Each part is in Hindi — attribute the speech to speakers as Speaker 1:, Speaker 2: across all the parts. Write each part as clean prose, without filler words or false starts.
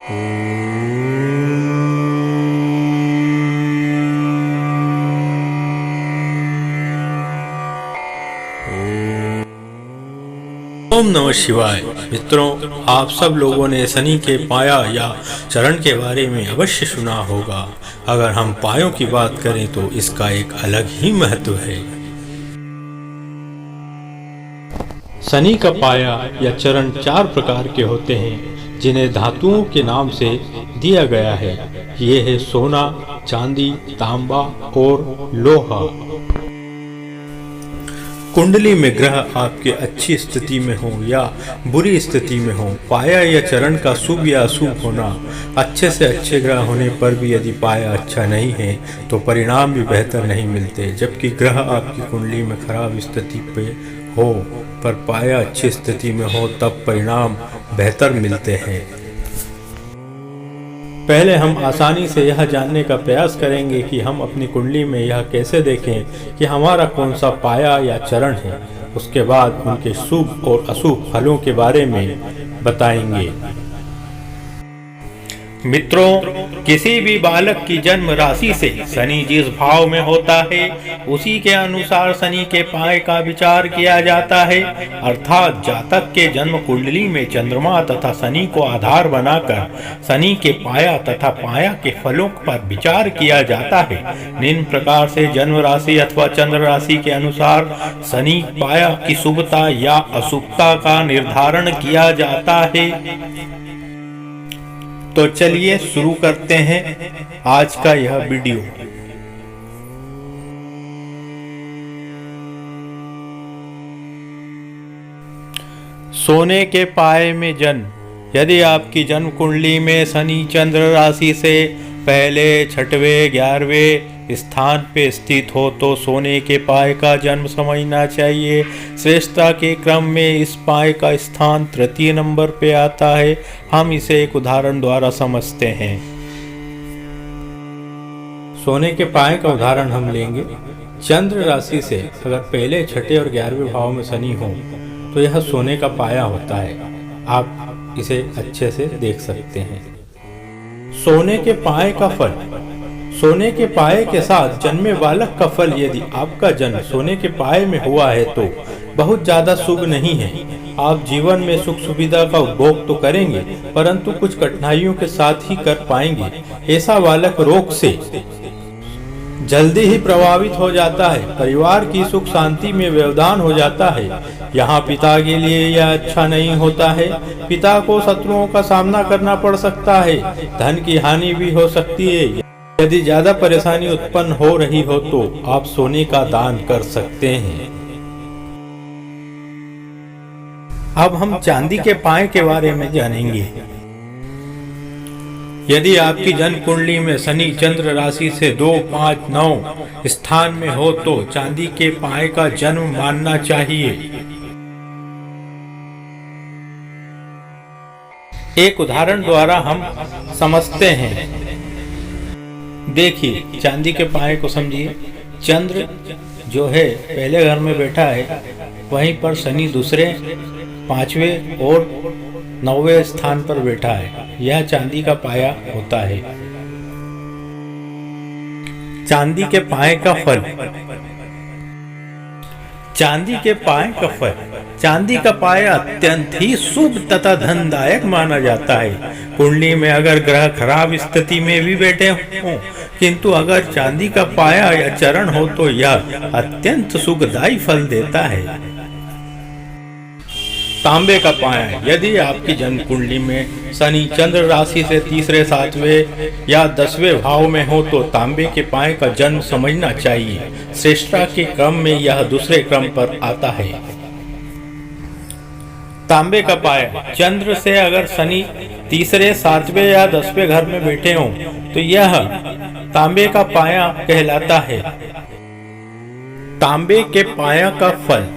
Speaker 1: ओम नमः शिवाय। मित्रों, आप सब लोगों ने शनि के पाया या चरण के बारे में अवश्य सुना होगा। अगर हम पायों की बात करें तो इसका एक अलग ही महत्व है। शनि का पाया या चरण 4 प्रकार के होते हैं, जिन्हें धातुओं के नाम से दिया गया है। ये है सोना, चांदी, तांबा और लोहा। कुंडली में ग्रह आपके अच्छी स्थिति में हो या बुरी स्थिति में हो, पाया या चरण का शुभ या अशुभ होना, अच्छे से अच्छे ग्रह होने पर भी यदि पाया अच्छा नहीं है तो परिणाम भी बेहतर नहीं मिलते। जबकि ग्रह आपकी कुंडली में खराब स्थिति पे हो पर पाया अच्छी स्थिति में हो तब परिणाम बेहतर मिलते हैं। पहले हम आसानी से यह जानने का प्रयास करेंगे कि हम अपनी कुंडली में यह कैसे देखें कि हमारा कौन सा पाया या चरण है। उसके बाद उनके शुभ और अशुभ फलों के बारे में बताएंगे। मित्रों, किसी भी बालक की जन्म राशि से शनि जिस भाव में होता है उसी के अनुसार शनि के पाए का विचार किया जाता है। अर्थात जातक के जन्म कुंडली में चंद्रमा तथा शनि को आधार बनाकर शनि के पाया तथा पाया के फलों पर विचार किया जाता है। निम्न प्रकार से जन्म राशि अथवा चंद्र राशि के अनुसार शनि पाया की शुभता या अशुभता का निर्धारण किया जाता है। तो चलिए शुरू करते हैं आज का यह वीडियो। सोने के पाए में जन्म। यदि आपकी जन्म कुंडली में शनि चंद्र राशि से पहले, छठवें, 11वें स्थान पे स्थित हो तो सोने के पाए का जन्म समझना चाहिए। श्रेष्ठता के क्रम में इस पाए का स्थान तृतीय नंबर पे आता है। हम इसे एक उदाहरण द्वारा समझते हैं। सोने के पाए का उदाहरण हम लेंगे। चंद्र राशि से अगर पहले, छठे और 11वें भाव में शनि हो तो यह सोने का पाया होता है। आप इसे अच्छे से देख सकते हैं। सोने के पाए का फल। सोने के पाए के साथ जन्मे बालक का फल यदि आपका जन्म सोने के पाए में हुआ है तो बहुत ज्यादा शुभ नहीं है। आप जीवन में सुख सुविधा का उपभोग तो करेंगे परंतु कुछ कठिनाइयों के साथ ही कर पाएंगे। ऐसा बालक रोग से जल्दी ही प्रभावित हो जाता है। परिवार की सुख शांति में व्यवधान हो जाता है। यहाँ पिता के लिए यह अच्छा नहीं होता है। पिता को शत्रुओं का सामना करना पड़ सकता है। धन की हानि भी हो सकती है। यदि ज्यादा परेशानी उत्पन्न हो रही हो तो आप सोने का दान कर सकते हैं। अब हम चांदी के पाए के बारे में जानेंगे। यदि आपकी जन्म कुंडली में शनि चंद्र राशि से 2, 5, 9 स्थान में हो तो चांदी के पाए का जन्म मानना चाहिए। एक उदाहरण द्वारा हम समझते हैं। देखिए, चांदी के पाए को समझिए। चंद्र जो है पहले घर में बैठा है, वहीं पर शनि दूसरे, 5वें और 9वें स्थान पर बैठा है। यह चांदी का पाया होता है। चांदी के पाए का फल। चांदी के पाए का फल। चांदी का पाया अत्यंत ही शुभ तथा धनदायक माना जाता है। कुंडली में अगर ग्रह खराब स्थिति में भी बैठे हों किंतु अगर चांदी का पाया या चरण हो तो यह अत्यंत सुखदायी फल देता है। तांबे का पाया। यदि आपकी जन्म कुंडली में शनि चंद्र राशि से तीसरे, 7वें या 10वें भाव में हो तो तांबे के पाए का जन्म समझना चाहिए। श्रेष्ठता के क्रम में यह दूसरे क्रम पर आता है। तांबे का पाया। चंद्र से अगर शनि तीसरे, 7वें या 10वें घर में बैठे हों तो यह तांबे का पाया कहलाता है। तांबे के पाया का फल।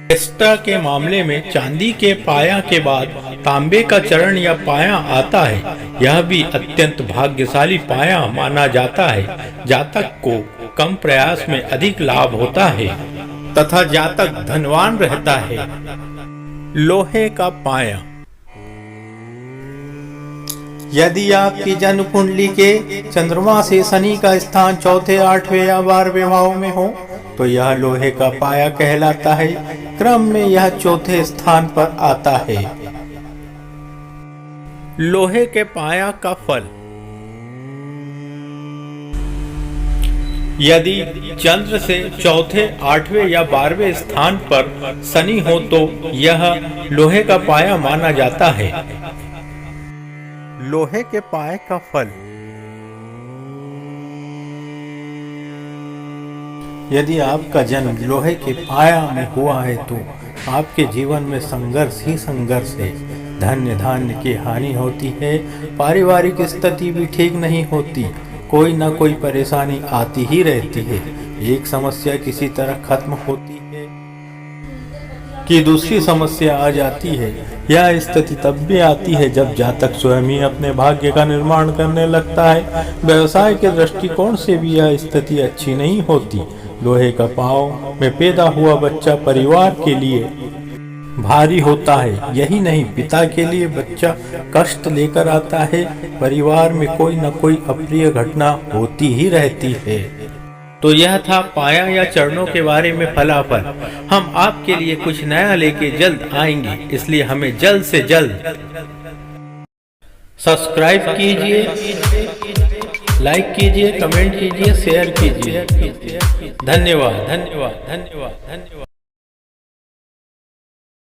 Speaker 1: श्रेष्ठता के मामले में चांदी के पाया के बाद तांबे का चरण या पाया आता है। यह भी अत्यंत भाग्यशाली पाया माना जाता है। जातक को कम प्रयास में अधिक लाभ होता है तथा जातक धनवान रहता है। लोहे का पाया। यदि आपकी जन्म कुंडली के चंद्रमा से शनि का स्थान चौथे, 8वें या 12वें भाव में हो तो यह लोहे का पाया कहलाता है। क्रम में यह चौथे स्थान पर आता है। लोहे के पाया का फल। यदि चंद्र से चौथे, 8वें या 12वें स्थान पर शनि हो तो यह लोहे का पाया माना जाता है। लोहे के पाए का फल। यदि आपका जन्म लोहे के पाया में हुआ है तो आपके जीवन में संघर्ष ही संघर्ष है। धन्य धान्य की हानि होती है। पारिवारिक स्थिति भी ठीक नहीं होती। कोई ना कोई परेशानी आती ही रहती है। एक समस्या किसी तरह खत्म होती है कि दूसरी समस्या आ जाती है। यह स्थिति तब भी आती है जब जातक स्वयं ही अपने भाग्य का निर्माण करने लगता है। व्यवसाय के दृष्टिकोण से भी यह स्थिति अच्छी नहीं होती। लोहे का पांव में पैदा हुआ बच्चा परिवार के लिए भारी होता है। यही नहीं, पिता के लिए बच्चा कष्ट लेकर आता है। परिवार में कोई न कोई अप्रिय घटना होती ही रहती है। तो यह था पाया या चरणों के बारे में फलाफल। हम आपके लिए कुछ नया लेके जल्द आएंगे, इसलिए हमें जल्द से जल्द सब्सक्राइब कीजिए, लाइक कीजिए, कमेंट कीजिए, शेयर कीजिए। धन्यवाद, धन्यवाद, धन्यवाद, धन्यवाद।